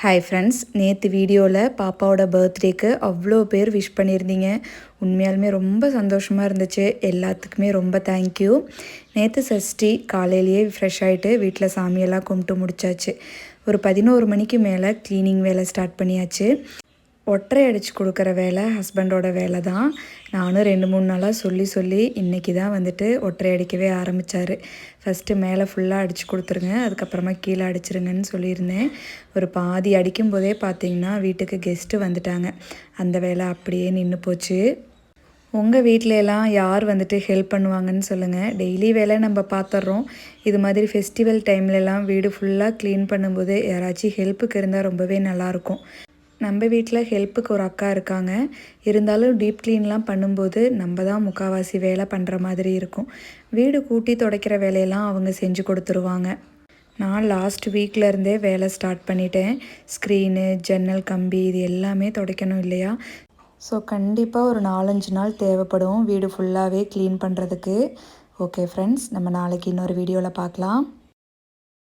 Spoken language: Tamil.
ஹாய் ஃப்ரெண்ட்ஸ், நேற்று வீடியோவில் பாப்பாவோட பர்த்டேக்கு அவ்வளோ பேர் விஷ் பண்ணியிருந்தீங்க. உண்மையாலுமே ரொம்ப சந்தோஷமாக இருந்துச்சு. எல்லாத்துக்குமே ரொம்ப தேங்க்யூ. நேற்று சஷ்டி காலையிலேயே ஃப்ரெஷ் ஆகிட்டு வீட்டில் சாமியெல்லாம் கும்பிட்டு முடிச்சாச்சு. ஒரு 11 மணிக்கு மேலே க்ளீனிங் வேலை ஸ்டார்ட் பண்ணியாச்சு. ஒட்டரை அடித்து கொடுக்குற வேலை ஹஸ்பண்டோட வேலை தான். நானும் 2-3 நாளாக சொல்லி இன்றைக்கி தான் வந்துட்டு ஒட்டரை அடிக்கவே ஆரம்பித்தார். ஃபஸ்ட்டு மேலே ஃபுல்லாக அடித்து கொடுத்துருங்க, அதுக்கப்புறமா கீழே அடிச்சிருங்கன்னு சொல்லியிருந்தேன். ஒரு பாதி அடிக்கும்போதே பார்த்திங்கன்னா வீட்டுக்கு கெஸ்ட்டு வந்துட்டாங்க. அந்த வேலை அப்படியே நின்று போச்சு. உங்கள் வீட்டிலலாம் யார் வந்துட்டு ஹெல்ப் பண்ணுவாங்கன்னு சொல்லுங்கள். டெய்லி வேலை நம்ம பார்த்துட்றோம். இது மாதிரி ஃபெஸ்டிவல் டைம்லலாம் வீடு ஃபுல்லாக க்ளீன் பண்ணும்போது யாராச்சும் ஹெல்ப்புக்கு இருந்தால் ரொம்பவே நல்லாயிருக்கும். நம்ம வீட்டில் ஹெல்ப்புக்கு ஒரு அக்கா இருக்காங்க. இருந்தாலும் டீப் க்ளீன்லாம் பண்ணும்போது நம்ம தான் முக்கால்வாசி வேலை பண்ணுற மாதிரி இருக்கும். வீடு கூட்டி துடைக்கிற வேலையெல்லாம் அவங்க செஞ்சு கொடுத்துருவாங்க. நான் லாஸ்ட் வீக்லேருந்தே வேலை ஸ்டார்ட் பண்ணிட்டேன். ஸ்க்ரீனு, ஜன்னல் கம்பி இது எல்லாமே துடைக்கணும் இல்லையா? ஸோ கண்டிப்பாக ஒரு 4-5 நாள் தேவைப்படும் வீடு ஃபுல்லாகவே க்ளீன் பண்ணுறதுக்கு. ஓகே ஃப்ரெண்ட்ஸ், நம்ம நாளைக்கு இன்னொரு வீடியோவில் பார்க்கலாம்.